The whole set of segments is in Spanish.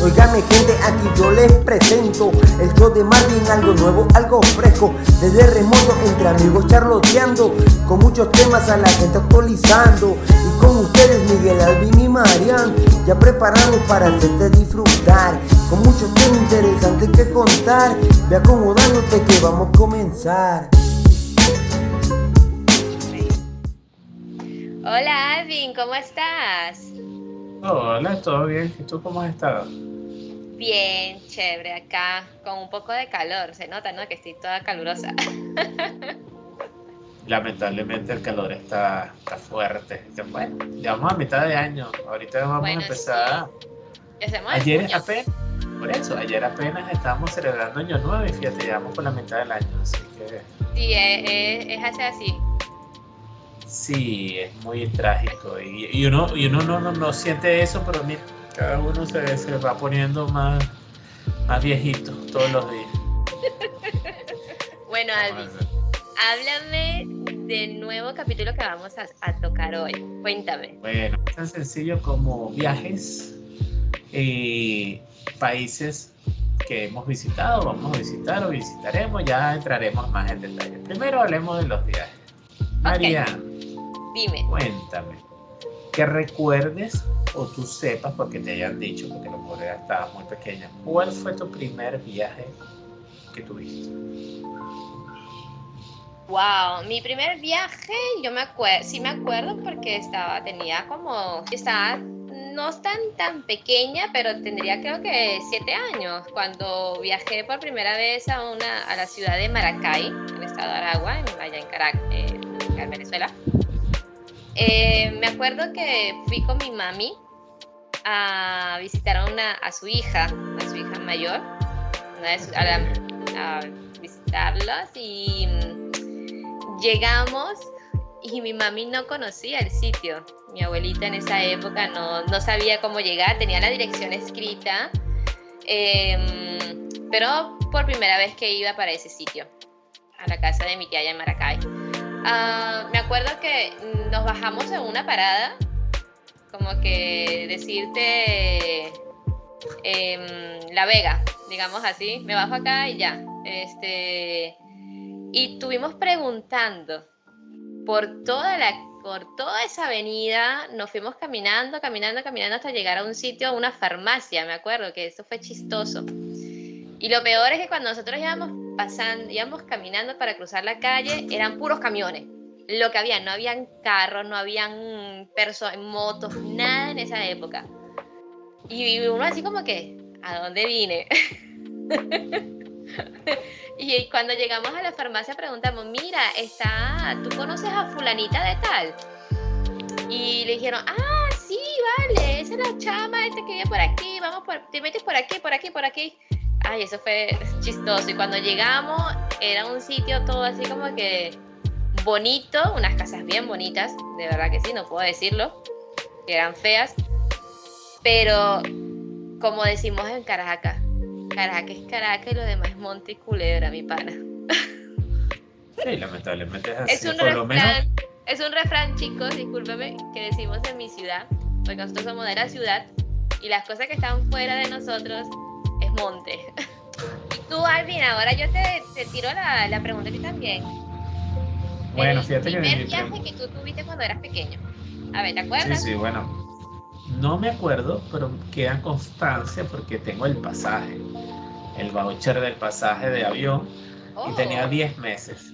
Óigame gente, aquí yo les presento el show de Marvin, algo nuevo, algo fresco. Desde remoto, entre amigos charloteando, con muchos temas a la gente actualizando. Y con ustedes Miguel, Alvin y Marian, ya preparados para hacerte disfrutar, con muchos temas interesantes que contar. Ve acomodándote que vamos a comenzar. Hola Alvin, ¿cómo estás? Hola, ¿todo bien? ¿Y tú cómo has estado? Bien, chévere, acá con un poco de calor. Se nota, ¿no? Que estoy toda calurosa. Lamentablemente el calor está fuerte. Bueno, ya vamos a mitad de año. Ahorita vamos a Bueno, sí, empezar. ya estamos en Ayer junio. apenas, por eso, ayer apenas estábamos celebrando Año Nuevo y fíjate, ya vamos por la mitad del año. Así que Sí, es así. sí, es muy trágico. Y uno no siente eso, pero mira, cada uno se va poniendo más viejito todos los días. Bueno, Vamos a Alvin, ver. háblame del nuevo capítulo que vamos a tocar hoy. Cuéntame. Bueno, es tan sencillo como viajes y países que hemos visitado, vamos a visitar o visitaremos, ya entraremos más en detalle. Primero hablemos de los viajes. María, Dime. cuéntame, que recuerdes o tú sepas, porque te hayan dicho, porque lo mejor estabas muy pequeña, ¿cuál fue tu primer viaje que tuviste? Wow, mi primer viaje, sí me acuerdo porque estaba no tan pequeña, pero tendría creo que 7 años, cuando viajé por primera vez a la ciudad de Maracay, en el estado de Aragua, allá en Caracas, en Venezuela. Me acuerdo que fui con mi mami a visitar a su hija mayor, a visitarlos y llegamos y mi mami no conocía el sitio. Mi abuelita en esa época no sabía cómo llegar, tenía la dirección escrita, pero por primera vez que iba para ese sitio, a la casa de mi tía allá en Maracay. Me acuerdo que nos bajamos en una parada, como que decirte La Vega, digamos así, me bajo acá y ya. Y estuvimos preguntando por toda esa avenida, nos fuimos caminando hasta llegar a un sitio, a una farmacia, me acuerdo que eso fue chistoso. Y lo peor es que cuando nosotros íbamos caminando para cruzar la calle, eran puros camiones. Lo que había, no habían carros, no habían motos, nada en esa época. Y uno así como que, ¿a dónde vine? Y cuando llegamos a la farmacia preguntamos, mira, ¿tú conoces a fulanita de tal? Y le dijeron, sí, vale, esa es la chama que vive por aquí, te metes por aquí. Ay, eso fue chistoso. Y cuando llegamos, era un sitio todo así como que bonito, unas casas bien bonitas, de verdad que sí, no puedo decirlo, que eran feas, pero como decimos en Caracas, Caracas es Caracas y lo demás es monte y culebra, mi pana. Sí, lamentablemente es así, Es un refrán, chicos, discúlpeme, que decimos en mi ciudad, porque nosotros somos de la ciudad y las cosas que están fuera de nosotros es monte. Y tú, Alvin, ahora yo te tiro la pregunta a ti también. Bueno, fíjate El que primer viaje que tú tuviste cuando eras pequeño. A ver, ¿te acuerdas? Sí, bueno, no me acuerdo, pero queda constancia porque tengo el pasaje, el voucher del pasaje de avión y tenía 10 meses.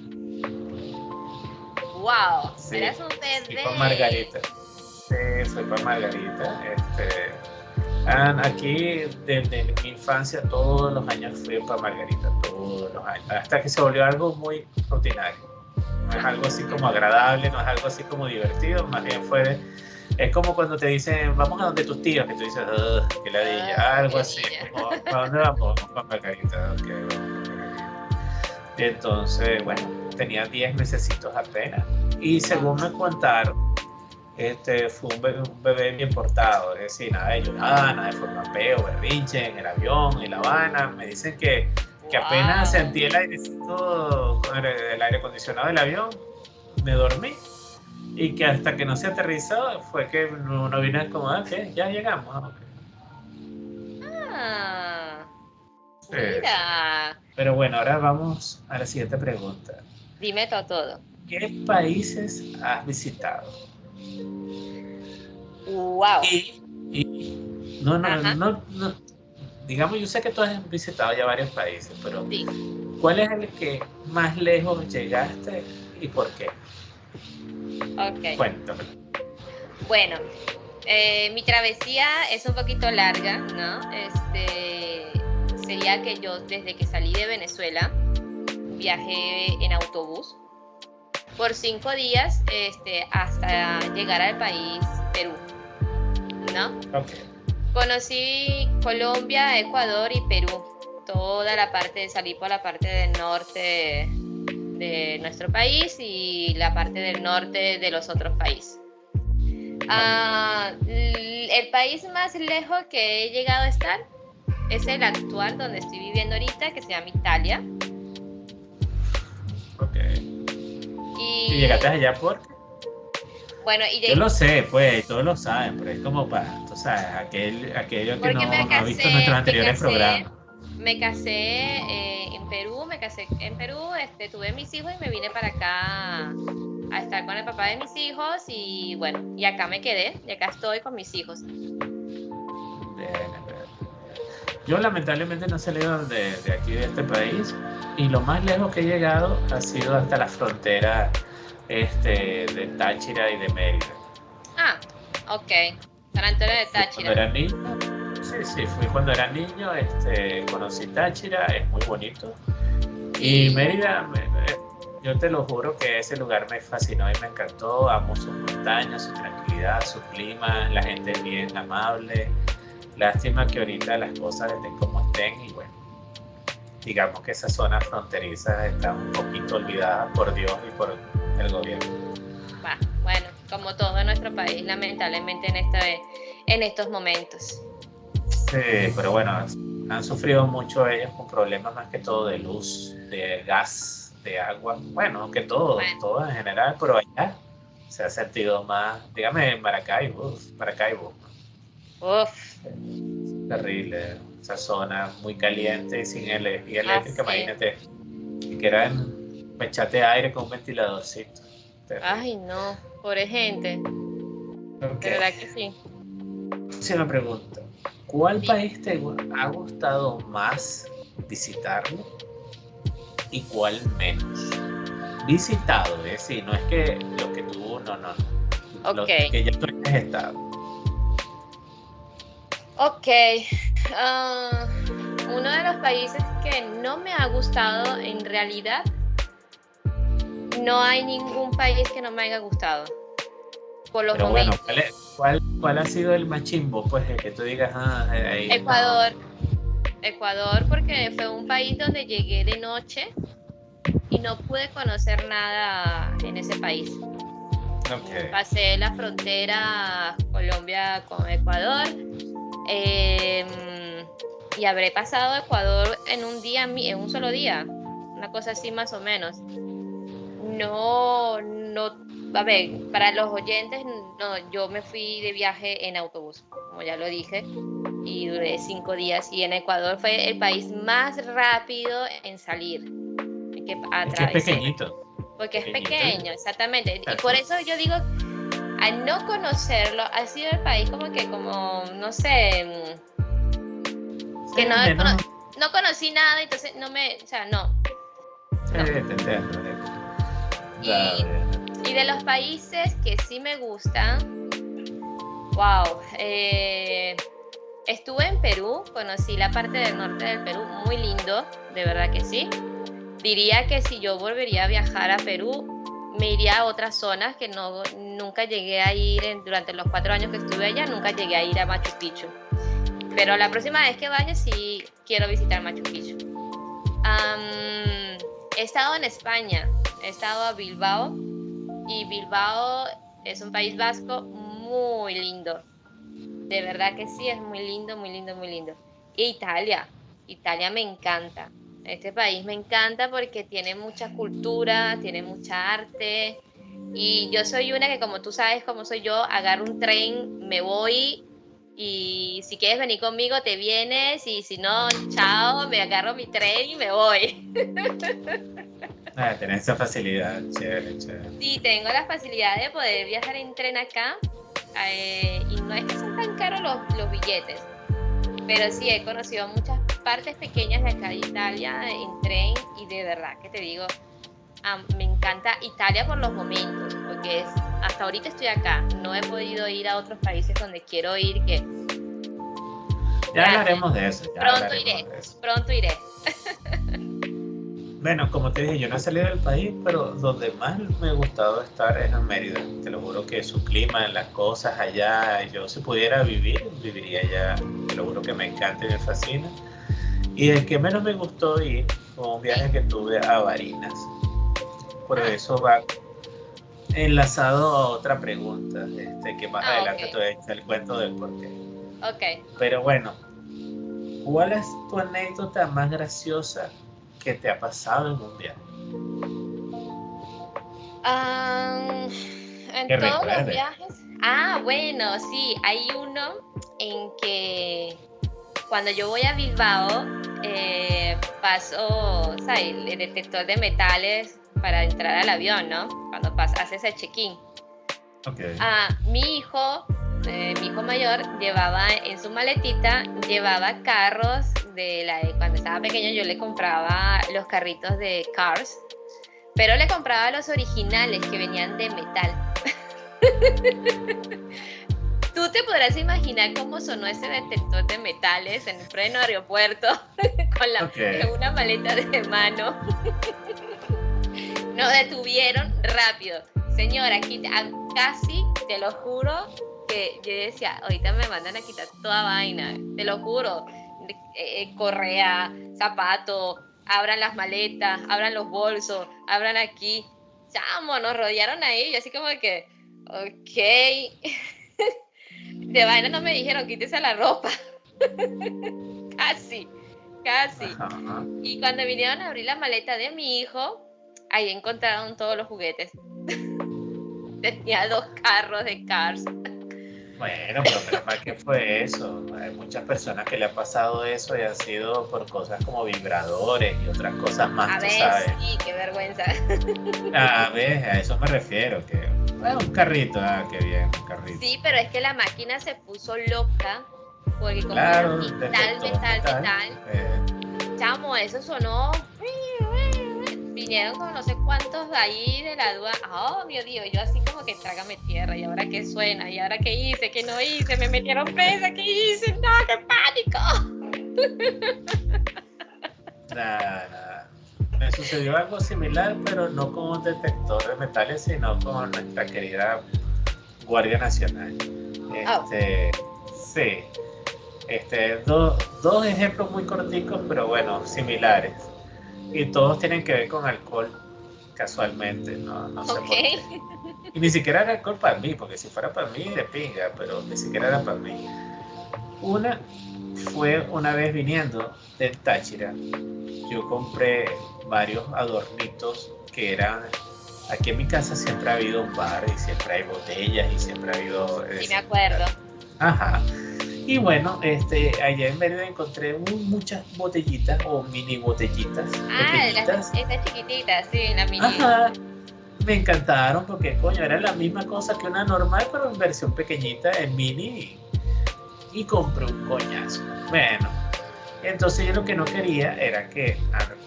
¡Wow! Sí, Eras un fui bebé. con Margarita. Sí, fui con Margarita. Aquí desde mi infancia todos los años fui para Margarita, todos los años, hasta que se volvió algo muy rutinario. No es algo así como agradable, no es algo así como divertido, más bien es como cuando te dicen, vamos a donde tus tíos, que tú dices, qué ladilla, algo así, como, ¿para dónde vamos? Vamos para Margarita, ok, vamos para Margarita. Y entonces, bueno, tenía 10 mesecitos apenas, y según me contaron, fue un bebé bien portado, es decir, nada de llorada, nada de formateo, berrinche en el avión, en La Habana. Me dicen que apenas sentí el airecito, el aire acondicionado del avión, me dormí, y que hasta que no se aterrizó fue que uno vino a acomodar, que ya llegamos. Okay. Mira, Pero bueno, ahora vamos a la siguiente pregunta. dime todo. ¿Qué países has visitado? Wow. Y no, no, Ajá, no, no, digamos, yo sé que tú has visitado ya varios países, pero sí. ¿cuál es el que más lejos llegaste y por qué? Ok. Cuéntame. Bueno, mi travesía es un poquito larga, ¿no? Sería que yo desde que salí de Venezuela viajé en autobús por 5 días, hasta llegar al país Perú, ¿no? Ok. Conocí Colombia, Ecuador y Perú. Toda la parte, salí por la parte del norte de nuestro país y la parte del norte de los otros países. El país más lejos que he llegado a estar es el actual donde estoy viviendo ahorita, que se llama Italia. Ok. ¿Y Y llegaste allá por qué? bueno, Yo lo sé, pues, todos lo saben, pero es como para, tú sabes, aquello que porque no ha visto nuestros anteriores programas. me casé en Perú, tuve mis hijos y me vine para acá a estar con el papá de mis hijos y bueno, y acá me quedé, y acá estoy con mis hijos. Bien, bien. Yo lamentablemente no he salido de aquí, de este país, y lo más lejos que he llegado ha sido hasta la frontera de Táchira y de Mérida. Ah, ok. San Antonio de Fui cuando Táchira. era niño. Sí, sí, fui cuando era niño, conocí Táchira, es muy bonito. Y Sí. Mérida, yo te lo juro que ese lugar me fascinó y me encantó. Amo sus montañas, su tranquilidad, su clima, la gente es bien amable. Lástima que ahorita las cosas estén como estén y bueno, digamos que esa zona fronteriza está un poquito olvidada por Dios y por el gobierno. Bueno, como todo en nuestro país, lamentablemente en estos momentos. Sí, pero bueno, han sufrido mucho ellos con problemas más que todo de luz, de gas, de agua, bueno, que Bueno, todo en general, pero allá se ha sentido más, dígame, en Maracaibo, uf, terrible, esa zona muy caliente y sin energía eléctrica, así. imagínate, que era echate aire con un ventiladorcito, terrible. Ay, no, pobre gente, Ok, de verdad que sí. próxima pregunta. ¿Cuál Sí. país te ha gustado más visitarlo y cuál menos? Visitado, es decir, no es que lo que tú, no, lo Ok, que ya tú has estado. ok. Ah, uno de los países que no me ha gustado en realidad, no hay ningún país que no me haya gustado, por los Pero bueno, momentos. ¿cuál ha sido el más chimbo? Pues el que tú digas, ahí no. Ecuador, Ecuador porque fue un país donde llegué de noche y no pude conocer nada en ese país. Ok. Pasé la frontera Colombia con Ecuador, y habré pasado Ecuador en un solo día, una cosa así más o menos. No, a ver, para los oyentes, no, yo me fui de viaje en autobús, como ya lo dije, y duré 5 días. Y en Ecuador fue el país más rápido en salir, que Es que es atravesé, pequeñito. porque es Pequeñito. pequeño, exactamente. Y por Exacto. eso yo digo, al no conocerlo, ha sido el país como, no sé, Sí, que menos. no conocí nada, entonces o sea, no. Sí, No. te entiendo. Y, Dale. y de los países que sí me gustan, wow, estuve en Perú, conocí la parte del norte del Perú, muy lindo, de verdad que sí. Diría que si yo volvería a viajar a Perú, me iría a otras zonas que nunca llegué a ir durante los 4 años que estuve allá, nunca llegué a ir a Machu Picchu. Pero la próxima vez que vaya sí quiero visitar Machu Picchu. He estado en España, he estado a Bilbao y Bilbao es un país vasco muy lindo. De verdad que sí, es muy lindo, muy lindo, muy lindo. Y Italia me encanta. Este país me encanta porque tiene mucha cultura, tiene mucha arte. Y yo soy una que, como tú sabes cómo soy yo, agarro un tren, me voy Y si quieres venir conmigo, te vienes. Y si no, chao, me agarro mi tren y me voy. Tenés esa facilidad, chévere, chévere. Sí, tengo la facilidad de poder viajar en tren acá. Y no es que son tan caros los billetes. Pero sí, he conocido muchas partes pequeñas de acá de Italia en tren. Y de verdad que te digo, me encanta Italia por los momentos. Porque hasta ahorita estoy acá. No he podido ir a otros países donde quiero ir. Que ya hablaremos de eso. Pronto iré. Bueno, como te dije, yo no he salido del país, pero donde más me ha gustado estar es en Mérida. Te lo juro que su clima, las cosas allá, yo si pudiera vivir, viviría allá. Te lo juro que me encanta y me fascina. Y el que menos me gustó ir fue un viaje que tuve a Barinas. Por eso va enlazado a otra pregunta, que más adelante te voy a echar el cuento del porqué. Ok. Pero bueno, ¿cuál es tu anécdota más graciosa que te ha pasado en un viaje? En que todos recuerde. Los viajes. Bueno, sí, hay uno en que cuando yo voy a Bilbao paso, ¿sabes? El detector de metales para entrar al avión, ¿no? Cuando haces el check-in. Okay. Mi hijo mayor llevaba en su maletita, llevaba carros cuando estaba pequeño yo le compraba los carritos de Cars, pero le compraba los originales que venían de metal. Tú te podrás imaginar cómo sonó ese detector de metales en el pleno aeropuerto con una maleta de mano. Nos detuvieron rápido. Señora, aquí casi, te lo juro, que yo decía, ahorita me mandan a quitar toda vaina, te lo juro. Correa, zapato, abran las maletas, abran los bolsos, abran aquí. Chamo, nos rodearon ahí, yo así como que, ok. De vaina no me dijeron, quítese la ropa. Casi. Ajá. Y cuando vinieron a abrir la maleta de mi hijo, ahí encontraron todos los juguetes. Tenía 2 carros de Cars. Bueno, pero menos mal que fue eso. Hay muchas personas que le ha pasado eso y han sido por cosas como vibradores y otras cosas más, tú sabes. Sí, qué vergüenza. A ver, a eso me refiero, que un carrito, qué bien, un carrito. Sí, pero es que la máquina se puso loca porque como claro, metal. Chamo, eso sonó. Vinieron con no sé cuántos de ahí de la aduana. Oh, mi Dios, yo así como que trágame tierra. ¿Y ahora qué suena? ¿Y ahora qué hice? ¿Qué no hice? ¿Me metieron presa? ¿Qué hice? ¡No, qué pánico! Nada. Me sucedió algo similar, pero no con un detector de metales, sino con nuestra querida Guardia Nacional. Sí. Dos ejemplos muy corticos, pero bueno, similares. Y todos tienen que ver con alcohol, casualmente, no sé por qué. Y ni siquiera era alcohol para mí, porque si fuera para mí, de pinga, pero ni siquiera era para mí. Una fue una vez viniendo de Táchira, yo compré varios adornitos que eran... Aquí en mi casa siempre ha habido un bar y siempre hay botellas y siempre ha habido... Sí, me acuerdo. Ajá. Y bueno, allá en Mérida encontré muchas botellitas o mini botellitas. Esas chiquititas, sí, la mini. Ajá. Me encantaron porque, coño, era la misma cosa que una normal, pero en versión pequeñita, en mini. Y compré un coñazo. Bueno, entonces yo lo que no quería era que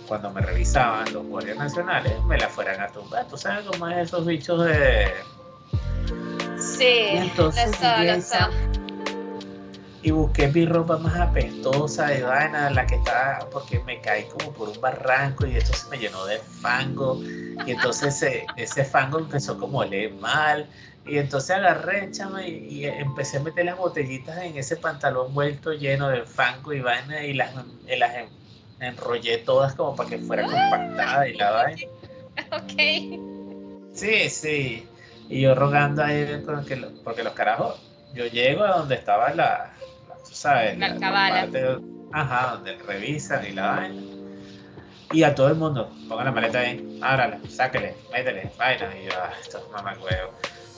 cuando me revisaban los guardias nacionales me la fueran a tumbar. ¿Tú sabes cómo es esos bichos de...? Sí, entonces, lo sé. Y busqué mi ropa más apestosa de vaina, la que estaba, porque me caí como por un barranco y esto se me llenó de fango. Y entonces ese fango empezó como a oler mal. Y entonces agarré, chama, y empecé a meter las botellitas en ese pantalón vuelto lleno de fango y vaina y las enrollé todas como para que fuera compactada y la vaina. Ok. Sí. Y yo rogando ahí porque los carajos, yo llego a donde estaba tú sabes, la cabala. Donde revisan y la vaina. Y a todo el mundo, pongan la maleta ahí, ábrala, sáquele, métele, vaina. Y yo, esto es mamagüevo.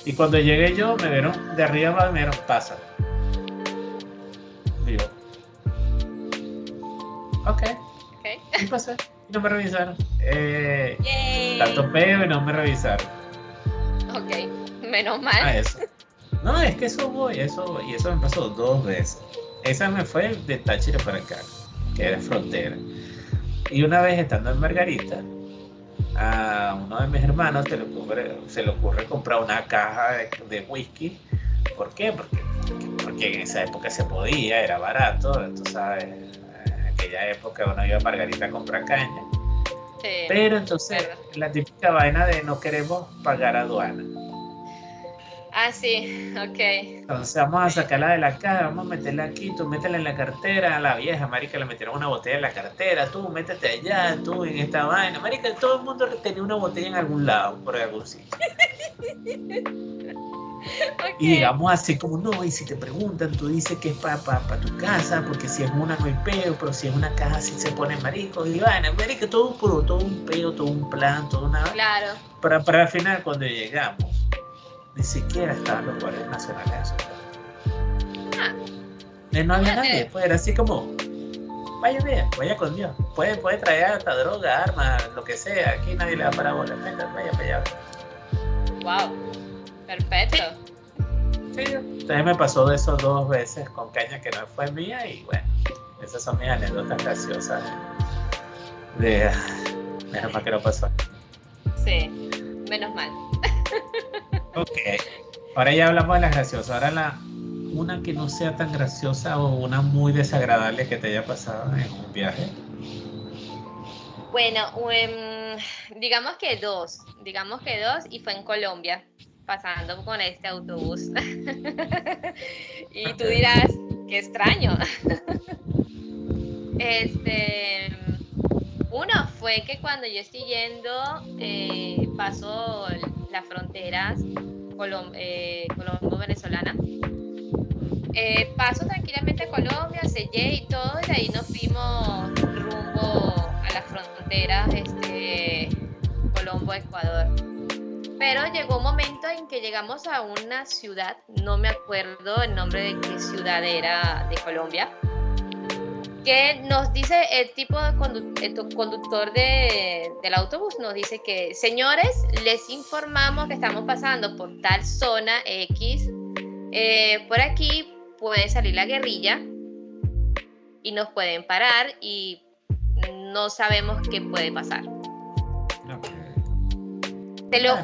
Y cuando llegué yo, me vieron de arriba abajo y me dieron, pasa. Ok. Ok. Y pasé. Y no me revisaron. Yay. Tanto peo y no me revisaron. Ok, menos mal. Eso. No, es que eso voy. Y eso me pasó 2 veces. Esa me fue de Táchira para acá, que era frontera. Y una vez estando en Margarita, a uno de mis hermanos se le ocurre comprar una caja de whisky. ¿Por qué? Porque en esa época se podía, era barato, tú sabes, en aquella época uno iba a Margarita a comprar caña. Sí, Pero entonces verdad. la típica vaina de no queremos pagar aduana. Ah, sí, ok. Entonces vamos a sacarla de la caja, vamos a meterla aquí, tú métela en la cartera, a la vieja, marica, le metieron una botella en la cartera, tú métete allá, tú en esta vaina, marica, todo el mundo tenía una botella en algún lado, por algún sitio. Ok. Y llegamos así como, no, y si te preguntan, tú dices que es para tu casa, porque si es una no hay peo, pero si es una caja sí se pone marico, y vaina, marica, todo un peo, todo un plan, todo una... Claro. Para al final, cuando llegamos, ni siquiera estaban los guardias nacionales. Ah, No había fíjate. nadie, pues era así como, vaya con Dios, puede traer hasta droga, armas, lo que sea, aquí nadie le da para bola, venga, vaya para allá. Wow. Perfecto. Sí, entonces me pasó de eso 2 veces con caña que no fue mía y bueno, esas son mis anécdotas graciosas de menos mal que no pasó. Sí, menos mal. Ok, ahora ya hablamos de las graciosas, ahora una que no sea tan graciosa o una muy desagradable que te haya pasado en un viaje. Bueno, digamos que dos y fue en Colombia, pasando con este autobús. Y tú dirás, qué extraño. Uno fue que cuando yo estoy yendo, paso las fronteras colombo-venezolana. Paso tranquilamente a Colombia, sellé y todo, y de ahí nos fuimos rumbo a las fronteras Colombo-Ecuador. Pero llegó un momento en que llegamos a una ciudad, no me acuerdo el nombre de qué ciudad era de Colombia, que nos dice el conductor del autobús, nos dice que, señores, les informamos que estamos pasando por tal zona X, por aquí puede salir la guerrilla y nos pueden parar y no sabemos qué puede pasar. Te lo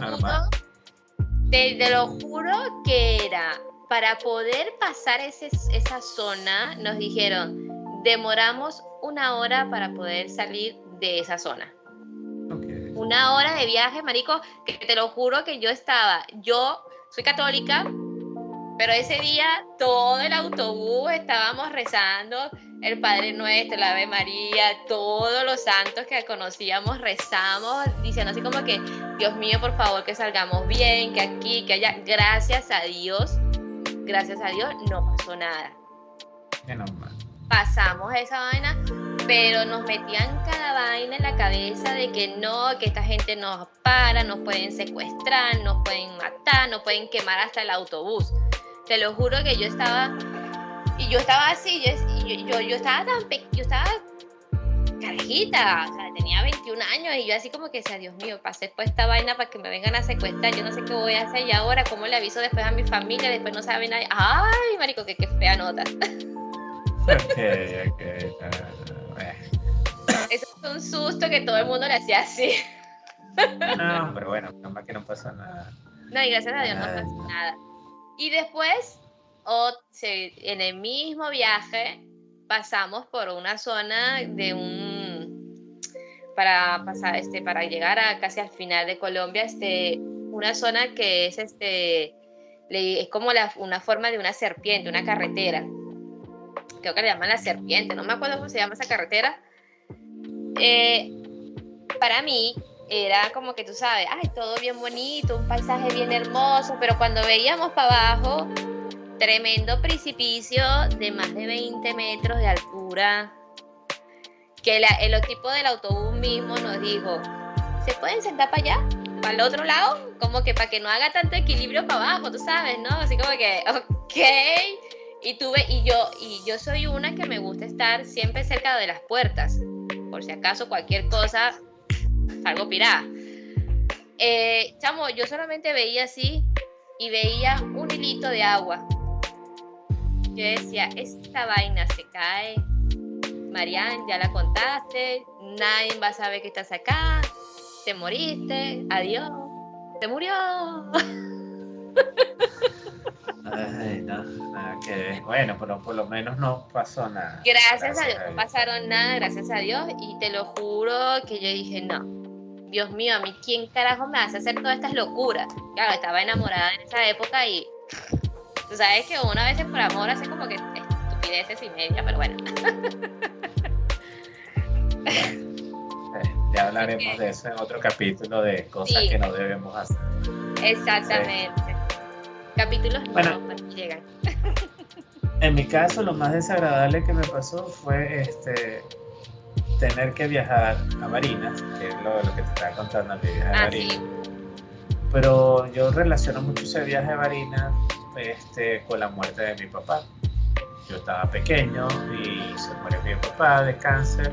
juro que era para poder pasar esa zona. Nos dijeron, demoramos 1 hora para poder salir de esa zona. 1 hora de viaje, marico, que te lo juro que yo soy católica, pero ese día todo el autobús estábamos rezando el Padre Nuestro, la Ave María, todos los santos que conocíamos rezamos, diciendo así como que, Dios mío, por favor, que salgamos bien, que aquí, que allá. Gracias a Dios, no pasó nada. Menos mal. Pasamos esa vaina, pero nos metían cada vaina en la cabeza de que no, que esta gente nos para, nos pueden secuestrar, nos pueden matar, nos pueden quemar hasta el autobús. Te lo juro que yo estaba así, yo estaba carajita, o sea, tenía 21 años y yo así como que decía, Dios mío, pasé por esta vaina para que me vengan a secuestrar, yo no sé qué voy a hacer y ahora, ¿cómo le aviso después a mi familia? Después no sabe nadie. Ay, marico, qué fea nota. Ok. Eso fue un susto que todo el mundo le hacía así. No, pero bueno, nomás que no pasa nada. No, y gracias a Dios no pasó nada. Y después, en el mismo viaje, pasamos por una zona para llegar casi al final de Colombia, una zona que es es como una forma de una serpiente, una carretera. Creo que le llaman la serpiente, no me acuerdo cómo se llama esa carretera. Para mí era como que tú sabes, ay, todo bien bonito, un paisaje bien hermoso, pero cuando veíamos para abajo, tremendo precipicio de más de 20 metros de altura, que el tipo del autobús mismo nos dijo, ¿se pueden sentar para allá? ¿Para el otro lado? Como que para que no haga tanto equilibrio para abajo, tú sabes, ¿no? Así como que, ok. Y yo soy una que me gusta estar siempre cerca de las puertas. Por si acaso cualquier cosa, salgo pirada. Chamo, yo solamente veía así y veía un hilito de agua. Yo decía, esta vaina se cae. Marian, ya la contaste, nadie va a saber que estás acá, te moriste, adiós, te murió. Ay, no, nada que ver. Bueno, pero por lo menos no pasó nada. Gracias a Dios, no pasaron nada, gracias a Dios, y te lo juro que yo dije, no, Dios mío, a mí quién carajo me hace hacer todas estas locuras. Claro, estaba enamorada en esa época y tú sabes que una vez por amor hace como que estupideces y media, pero bueno. Ya hablaremos de eso en otro capítulo de cosas que no debemos hacer. Exactamente. Sí. Capítulos nuevos cuando llegan. En mi caso, lo más desagradable que me pasó fue tener que viajar a Barinas, que es lo que te estaba contando, mi viaje a Barinas. Sí. Pero yo relaciono mucho ese viaje a Barinas con la muerte de mi papá. Yo estaba pequeño y se muere mi papá de cáncer.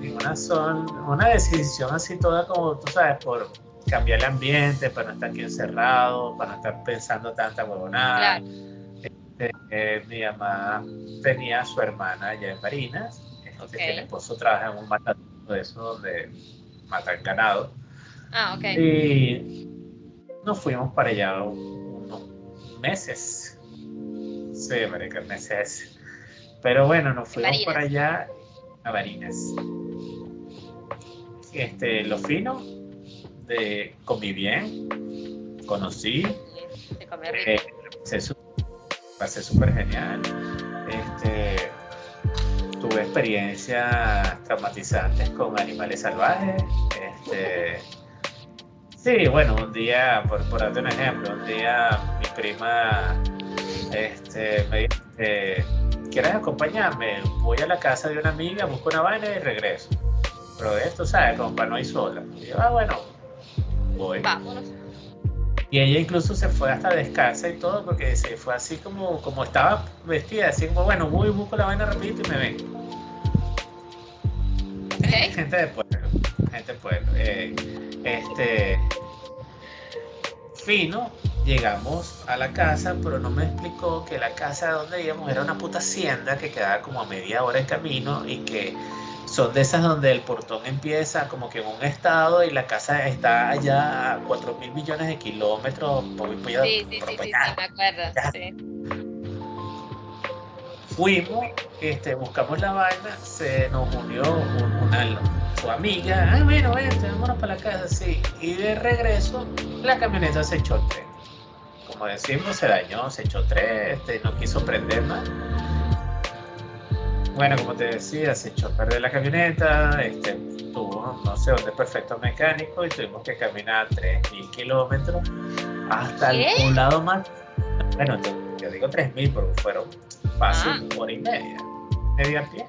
Y una decisión así toda como, tú sabes, por cambiar el ambiente, para no estar aquí encerrado, para no estar pensando tanta huevonada. Claro. Mi mamá tenía a su hermana allá en Barinas, el esposo trabaja en un matadero de eso donde matan ganado. Y nos fuimos para allá unos meses. Sí, marica, meses. Pero bueno, nos fuimos para allá a Barinas. Lo fino, comí bien, conocí, pasé súper genial. Tuve experiencias traumatizantes con animales salvajes. Sí, bueno, un día, por darte un ejemplo, un día mi prima me dijo, ¿quieres acompañarme? Voy a la casa de una amiga, busco una vaina y regreso. Pero esto, ¿sabes? Como para no ir sola. Y yo, bueno, voy. Vámonos. Y ella incluso se fue hasta descalza y todo, porque se fue así como estaba vestida, así como, bueno, voy, busco la vaina rapidito y me vengo. Gente de pueblo. Fino, llegamos a la casa, pero no me explicó que la casa donde íbamos era una puta hacienda que quedaba como a media hora de camino y que son de esas donde el portón empieza como que en un estado y la casa está allá a 4.000 millones de kilómetros. Sí, me acuerdo. Sí. Fuimos, buscamos la vaina, se nos unió su amiga, bueno, vente, vámonos para la casa, sí. Y de regreso, la camioneta se echó tren. Como decimos, se dañó, se echó tren, no quiso prender más. Bueno, como te decía, se echó a perder la camioneta, tuvo no sé dónde perfecto mecánico y tuvimos que caminar 3.000 kilómetros hasta un lado más. Bueno, yo digo 3.000 porque fueron fácil, hora y media a pie.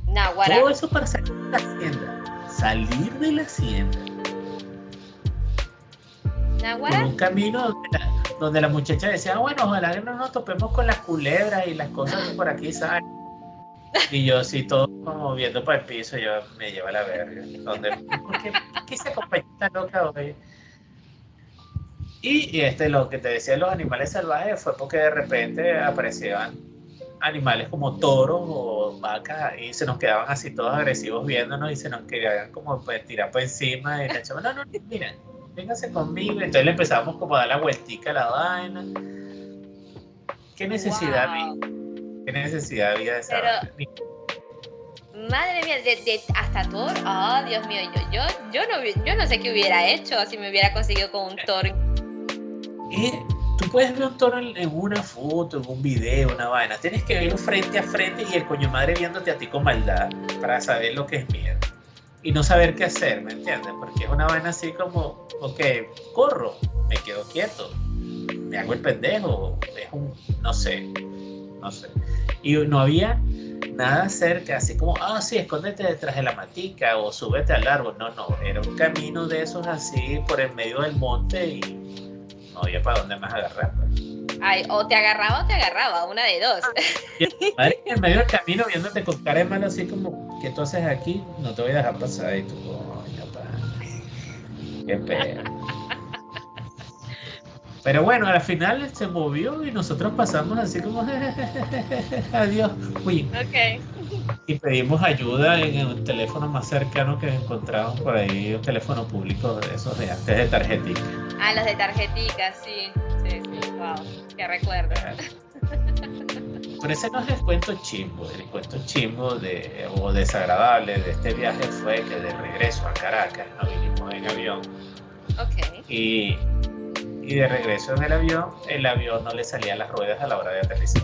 Naguará. Todo eso para salir de la hacienda. Salir de la hacienda. Naguará. En un camino donde la muchacha decía, bueno, ojalá que no nos topemos con las culebras y las cosas que por aquí salen. Y yo así todo como viendo para el piso, yo me lleva la verga. ¿Por qué se acompaña esta loca hoy? Y lo que te decía de los animales salvajes fue porque de repente aparecían animales como toros o vacas y se nos quedaban así todos agresivos viéndonos y se nos querían como tirar por encima y la chava, no, mira, véngase conmigo. Entonces le empezamos como a dar la vueltica a la vaina. ¿Qué necesidad había? ¿Qué necesidad había de esa vaina? Madre mía, hasta toro. Oh, Dios mío, yo no sé qué hubiera hecho si me hubiera conseguido con un toro. Y tú puedes ver un toro en una foto, en un video, una vaina. Tienes que verlo frente a frente y el coño madre viéndote a ti con maldad para saber lo que es miedo. Y no saber qué hacer, ¿me entiendes? Porque es una vaina así como, ok, corro, me quedo quieto, me hago el pendejo, no sé. Y no había nada cerca, así como, sí, escóndete detrás de la matica o súbete al árbol. No, era un camino de esos así por el medio del monte y no había para dónde más agarrar. Pues. Ay, o te agarraba, una de dos. Y madre, en medio del camino viéndote con cara de malo así como, ¿qué tú haces aquí? No te voy a dejar pasar. Y tú, coño, pa, qué pena. Pero bueno, al final se movió y nosotros pasamos así como, adiós, uy. Ok. Y pedimos ayuda en el teléfono más cercano que encontramos por ahí, un teléfono público de esos de antes de tarjetita. Ah, los de tarjetica, sí. Sí, wow, qué recuerdo. Pero ese no es el cuento chimbo. El cuento chimbo o desagradable de este viaje fue que de regreso a Caracas nos vinimos en avión. Ok. Y de regreso en el avión no le salían las ruedas a la hora de aterrizar.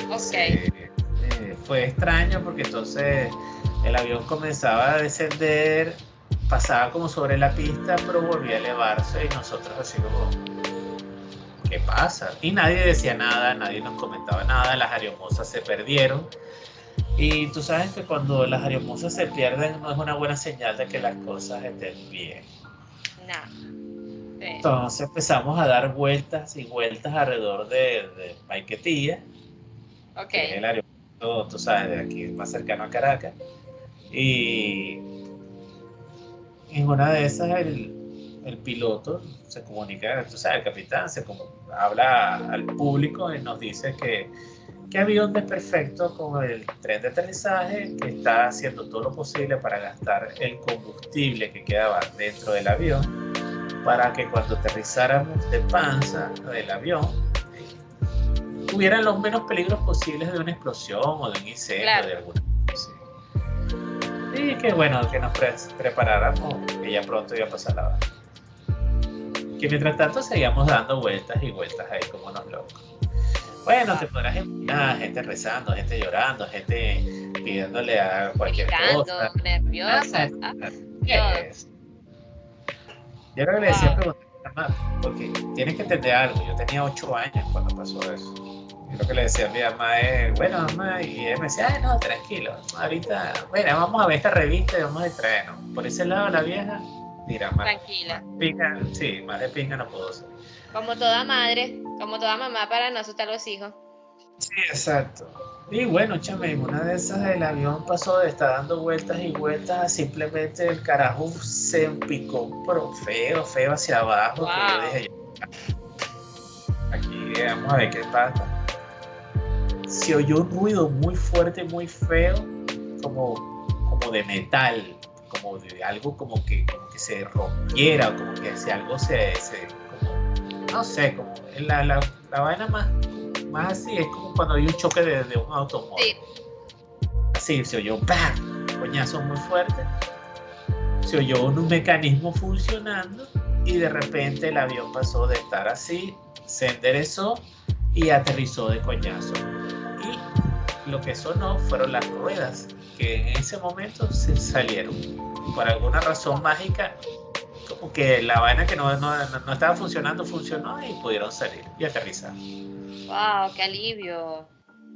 Ok. Fue extraño porque entonces el avión comenzaba a descender, pasaba como sobre la pista, pero volvía a elevarse y nosotros así como, ¿qué pasa? Y nadie decía nada, nadie nos comentaba nada, las aeromosas se perdieron. Y tú sabes que cuando las aeromosas se pierden no es una buena señal de que las cosas estén bien. No. Sí. Entonces empezamos a dar vueltas y vueltas alrededor de Maiquetía, Ok. que es el aeropuerto, tú sabes, de aquí más cercano a Caracas. Y en una de esas el piloto se comunica, tú sabes, el capitán habla al público y nos dice que había un desperfecto con el tren de aterrizaje, que está haciendo todo lo posible para gastar el combustible que quedaba dentro del avión, para que cuando aterrizáramos de panza del avión hubieran los menos peligros posibles de una explosión o de un incendio, claro, de alguna cosa. Y que bueno, que nos preparáramos, que ya pronto iba a pasar la baja. Que mientras tanto seguíamos dando vueltas y vueltas ahí como unos locos. Bueno, te podrás imaginar gente rezando, gente llorando, gente pidiéndole a cualquier cosa. Nerviosa. Yo creo que le decía preguntar a mi mamá, porque tienes que entender algo. Yo tenía 8 años cuando pasó eso. Y lo que le decía a mi mamá es, bueno, mamá, y ella me decía, ay, no, tranquilo, ahorita, bueno, vamos a ver esta revista y vamos a distraernos. Por ese lado, la vieja, mira, más, tranquila. Más pinga, sí, más de pinga no puedo ser. Como toda madre, como toda mamá para no asustar a los hijos. Sí, exacto. Y bueno, chame, una de esas el avión pasó de estar dando vueltas y vueltas a simplemente el carajo se empicó, pero feo hacia abajo. Wow. Que yo dije, aquí vamos a ver qué pasa. Se oyó un ruido muy fuerte, muy feo, como de metal, como de algo como que se rompiera, como que si algo como, no sé, como la vaina más así, es como cuando hay un choque de un automóvil. Sí. Así se oyó ¡bam! Un coñazo muy fuerte, se oyó un mecanismo funcionando y de repente el avión pasó de estar así, se enderezó y aterrizó de coñazo. Y lo que sonó fueron las ruedas, que en ese momento se salieron. Por alguna razón mágica, como que la vaina que no estaba funcionando, funcionó y pudieron salir y aterrizar. ¡Wow! ¡Qué alivio!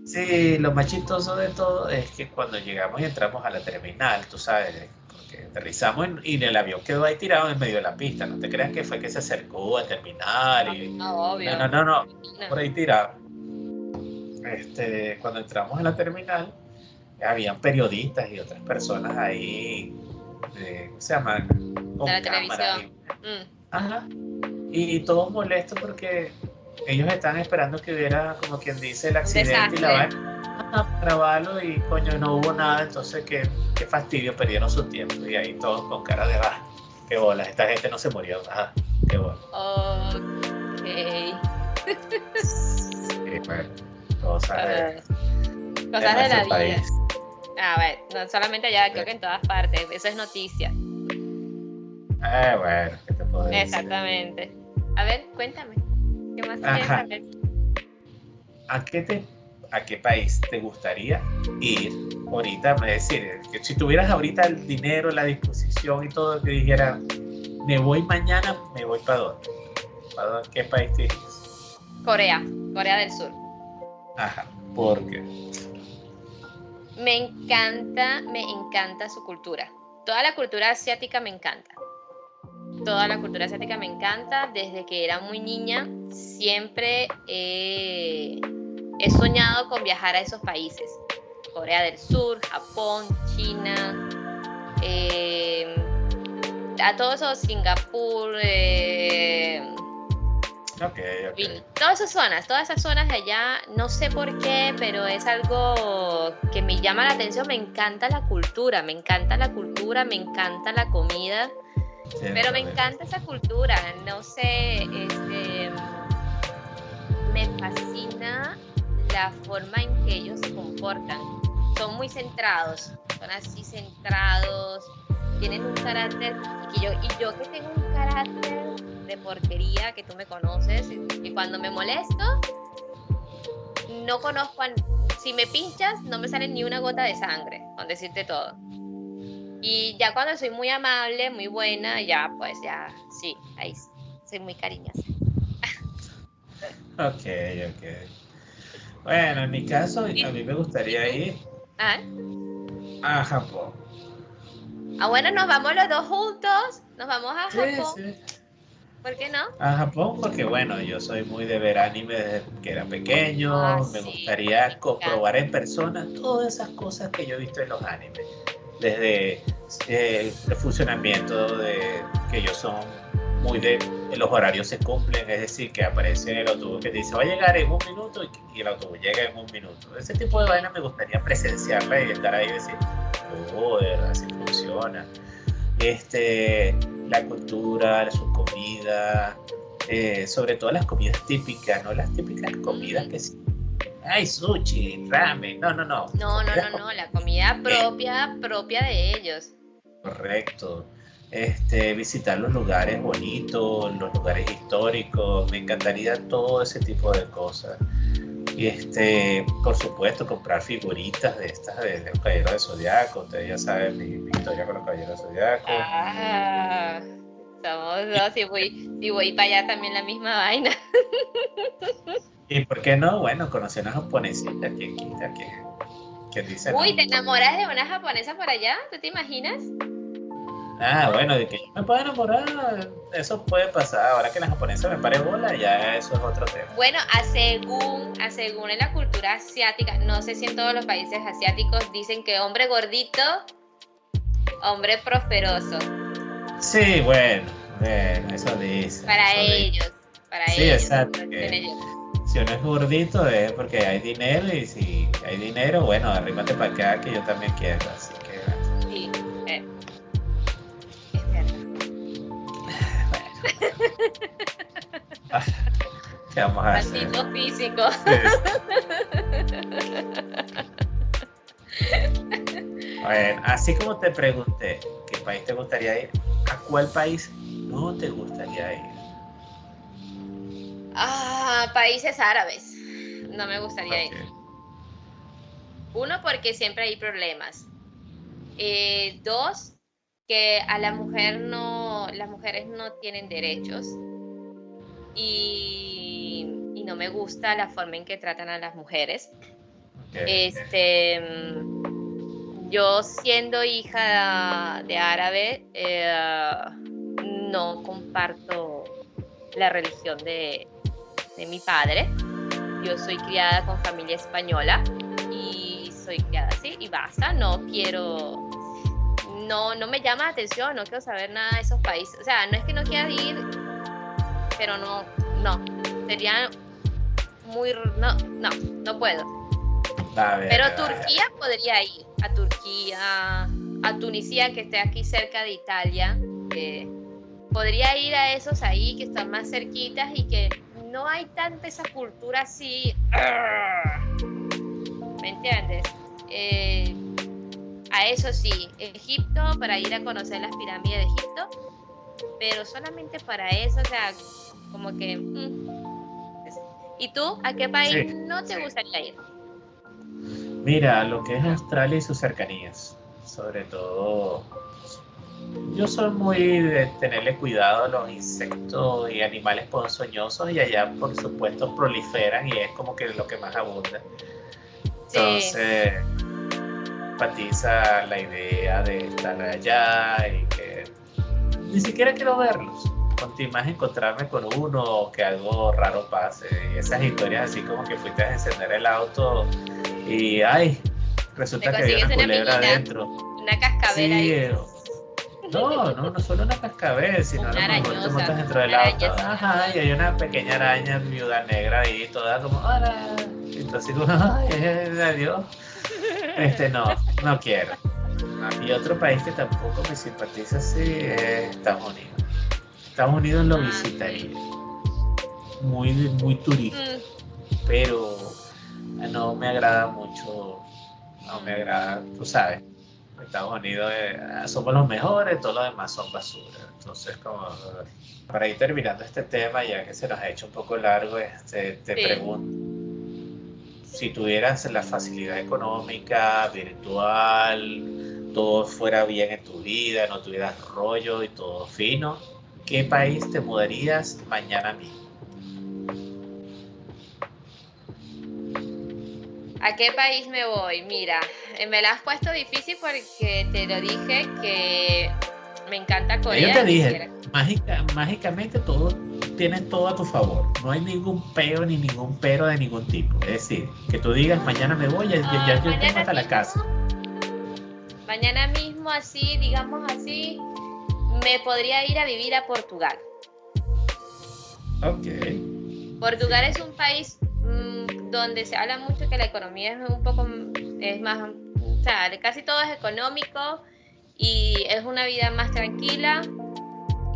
Sí, lo más chistoso de todo es que cuando llegamos y entramos a la terminal, tú sabes, porque aterrizamos y el avión quedó ahí tirado en medio de la pista. No te creas que fue que se acercó a terminar y... No, obvio. No, por ahí tirado. Cuando entramos a la terminal, habían periodistas y otras personas ahí, ¿cómo se llama? Con de la televisión. Ajá. Y todos molestos porque ellos estaban esperando que hubiera, como quien dice, el accidente y la vaina a grabarlo y coño, no hubo nada. Entonces, qué fastidio, perdieron su tiempo. Y ahí todos con cara de qué bolas, esta gente no se murió. Qué bolas. Ok. Sí, bueno, cosas de la país. vida. A ver, no solamente allá, creo que en todas partes. Eso es noticia. Bueno, ¿qué te puedo decir? Exactamente. A ver, cuéntame. ¿Qué más quieres saber? ¿A qué país te gustaría ir ahorita? Es decir, que si tuvieras ahorita el dinero, la disposición y todo, que dijera, me voy mañana, ¿me voy para dónde? ¿Para qué país te irías? Corea del Sur. Ajá, ¿por qué? Me encanta su cultura. Toda la cultura asiática me encanta. toda la cultura asiática me encanta. Desde que era muy niña, siempre he soñado con viajar a esos países. Corea del Sur, Japón, China, a todos esos, Singapur, todas esas zonas de allá, no sé por qué, pero es algo que me llama la atención. Me encanta la cultura, me encanta la comida, Sí, pero me encanta esa cultura, no sé, me fascina la forma en que ellos se comportan. Son muy centrados, son así centrados, tienen un carácter, y yo que tengo un carácter de porquería, que tú me conoces, que cuando me molesto, no conozco, si me pinchas, no me sale ni una gota de sangre, con decirte todo. Y ya cuando soy muy amable, muy buena, ya, sí, ahí soy muy cariñosa. Ok. Bueno, en mi caso, a mí me gustaría ir a Japón. Bueno, nos vamos los dos juntos, nos vamos a Japón. Sí. ¿Por qué no? A Japón porque, bueno, yo soy muy de ver anime desde que era pequeño. Me Sí, gustaría comprobar en persona todas esas cosas que yo he visto en los animes. Desde el funcionamiento de que ellos son muy de los horarios se cumplen, es decir, que aparece el autobús que te dice va a llegar en 1 minuto y el autobús llega en 1 minuto. Ese tipo de vaina me gustaría presenciarla y estar ahí y decir, oh, de verdad, así funciona. La cultura, su comida, sobre todo las comidas típicas, no las típicas comidas que sí. Ay, sushi, ramen, no. No, la comida propia de ellos. Correcto. Visitar los lugares bonitos, los lugares históricos, me encantaría todo ese tipo de cosas. Y por supuesto, comprar figuritas de estas de los Caballeros del Zodiaco. Ustedes ya saben mi historia con los Caballeros del Zodiaco. Somos dos, si voy para allá también la misma vaina. ¿Y por qué no? Bueno, conocer a una japonesita que dice. Uy, no, ¿te enamoras de una japonesa por allá? ¿Tú te imaginas? Bueno, de que yo me pueda enamorar, eso puede pasar. Ahora que la japonesa me pare bola, ya eso es otro tema. Bueno, según en la cultura asiática, no sé si en todos los países asiáticos dicen que hombre gordito, hombre prosperoso. Sí, bueno, eso dice. Para ellos. Sí, exacto. Si uno es gordito es porque hay dinero y si hay dinero, bueno, arrímate para acá que yo también quiero, así que... Sí, es verdad. Bueno. ¿Qué vamos a hacer? Maldito físico. Bueno, así como te pregunté qué país te gustaría ir, ¿a cuál país no te gustaría ir? Países árabes. No me gustaría ir. 1, porque siempre hay problemas. 2, que a las mujeres no tienen derechos. Y no me gusta la forma en que tratan a las mujeres. Yo siendo hija de árabe, no comparto la religión de mi padre. Yo soy criada con familia española y soy criada así y basta. No me llama la atención, no quiero saber nada de esos países. O sea, no es que no quiera ir, pero no, sería muy, no puedo. Pero Turquía podría ir, a Turquía, a Tunisia, que esté aquí cerca de Italia. Podría ir a esos ahí que están más cerquitas y que no hay tanta esa cultura así. ¿Me entiendes? A eso sí, Egipto, para ir a conocer las pirámides de Egipto, pero solamente para eso, o sea, como que... ¿Y tú? ¿A qué país no te gustaría ir? Mira, lo que es Australia y sus cercanías, sobre todo, yo soy muy de tenerle cuidado a los insectos y animales ponzoñosos y allá por supuesto proliferan y es como que lo que más abunda. Entonces, empatiza la idea de estar allá y que ni siquiera quiero verlos. Con más encontrarme con uno o que algo raro pase. Y esas historias así como que fuiste a encender el auto y ¡ay! Resulta que había una culebra adentro. Una cascabel ahí. No solo una cascabel, sino a lo mejor te montas dentro del auto. Ajá, y hay una pequeña araña viuda negra ahí, toda como, ¡hola! Y entonces como, ¡ay, adiós! No quiero. Y otro país que tampoco me simpatiza así es Estados Unidos. Estados Unidos lo visitaría. Muy, muy turístico. Pero no me agrada mucho. No me agrada, tú sabes. Estados Unidos somos los mejores, todos los demás son basura. Entonces, como para ir terminando este tema, ya que se nos ha hecho un poco largo, te pregunto, si tuvieras la facilidad económica, virtual, todo fuera bien en tu vida, no tuvieras rollo y todo fino, ¿qué país te mudarías mañana mismo? ¿A qué país me voy? Mira, me la has puesto difícil porque te lo dije que me encanta Corea. Yo te dije, mágicamente tienen todo a tu favor. No hay ningún peo ni ningún pero de ningún tipo. Es decir, que tú digas, mañana me voy, ya yo tengo hasta la casa. Mañana mismo, así, digamos así, me podría ir a vivir a Portugal. Ok. Portugal es un país donde se habla mucho que la economía es más, o sea, casi todo es económico y es una vida más tranquila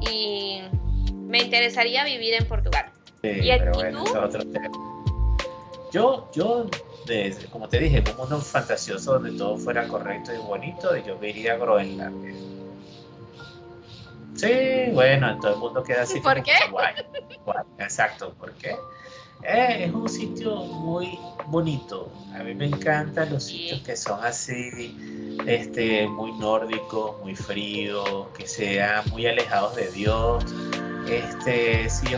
y me interesaría vivir en Portugal. Sí, pero bueno, eso es otro tema. Yo como te dije, en un mundo fantasioso donde todo fuera correcto y bonito, yo me iría a Groenlandia. Sí, bueno, todo el mundo queda así. ¿Por qué? Guay. Exacto, ¿por qué? Es un sitio muy bonito. A mí me encantan los sitios que son así, muy nórdicos, muy fríos, que sean muy alejados de Dios. Si yo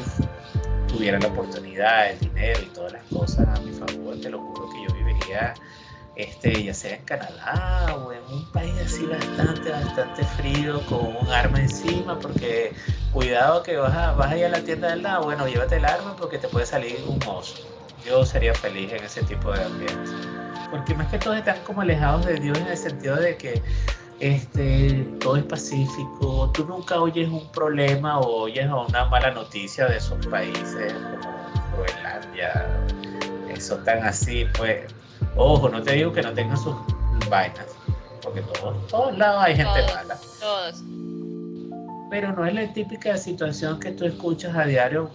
tuviera la oportunidad, el dinero y todas las cosas a mi favor, te lo juro que yo viviría, ya sea en Canadá o en un país así bastante frío, con un arma encima, porque cuidado que vas a ir a la tienda del lado, bueno, llévate el arma porque te puede salir un oso. Yo sería feliz en ese tipo de ambiente, porque más que todo están como alejados de Dios en el sentido de que todo es pacífico, tú nunca oyes un problema o oyes una mala noticia de esos países como Groenlandia, son tan así, pues. Ojo, no te digo que no tengan sus vainas, porque todos lados hay gente mala. Todos. Pero no es la típica situación que tú escuchas a diario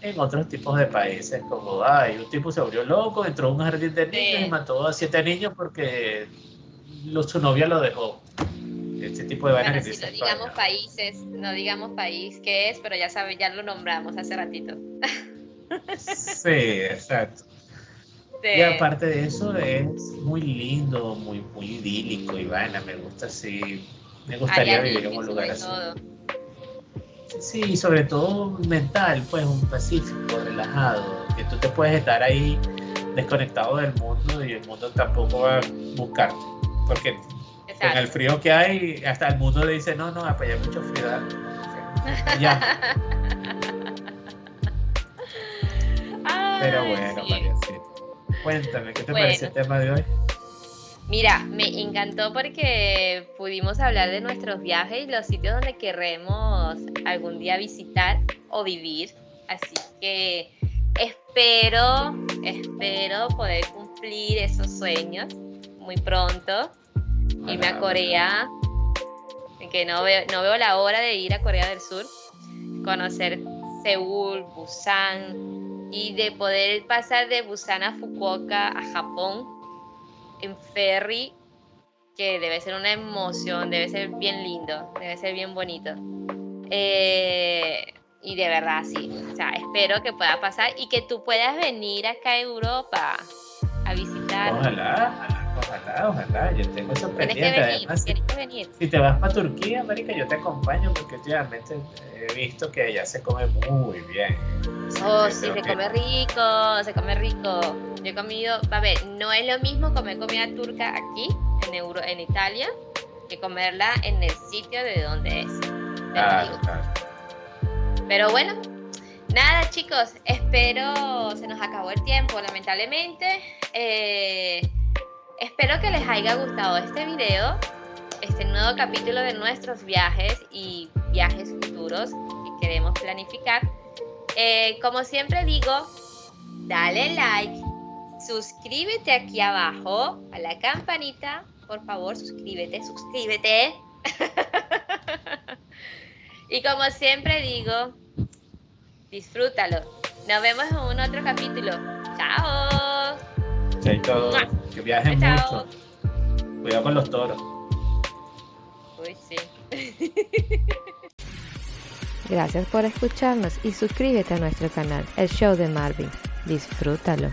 en otros tipos de países, como, un tipo se volvió loco, entró a un jardín de niños y mató a 7 niños porque su novia lo dejó. Este tipo de vainas que si dicen. no digamos país que es, pero ya lo nombramos hace ratito. Sí, exacto. Y aparte de eso es muy lindo, muy, muy idílico y vaina, me gustaría vivir en un lugar así. Sí, sobre todo mental, pues un pacífico, relajado, que tú te puedes estar ahí desconectado del mundo y el mundo tampoco va a buscarte, porque con el frío que hay, hasta el mundo le dice, no, para allá hay mucho frío, ya. Pero bueno, sí. María, sí. Cuéntame, ¿qué te pareció el tema de hoy? Mira, me encantó porque pudimos hablar de nuestros viajes y los sitios donde queremos algún día visitar o vivir. Así que espero poder cumplir esos sueños muy pronto. Irme a Corea, que no veo la hora de ir a Corea del Sur, conocer Seúl, Busan, y de poder pasar de Busan a Fukuoka, a Japón, en ferry, que debe ser una emoción, debe ser bien lindo, debe ser bien bonito. Y de verdad, sí, o sea, espero que pueda pasar y que tú puedas venir acá a Europa a visitar. Ojalá, yo tengo eso pendiente. Además, tienes que venir. Si te vas para Turquía, marica, yo te acompaño porque últimamente he visto que allá se come muy bien. Sí, se come rico. Yo he comido, a ver, no es lo mismo comer comida turca aquí, en Italia, que comerla en el sitio de donde es. Claro, claro. Pero bueno, nada chicos, espero, se nos acabó el tiempo lamentablemente. Espero que les haya gustado este video, este nuevo capítulo de nuestros viajes y viajes futuros que queremos planificar. Como siempre digo, dale like, suscríbete aquí abajo a la campanita, por favor, suscríbete. Y como siempre digo, disfrútalo. Nos vemos en un otro capítulo. Chao. Chaito, que viajen Chao. mucho. Cuidado con los toros. Uy, sí. Gracias por escucharnos y suscríbete a nuestro canal, El Show de Marvin. Disfrútalo.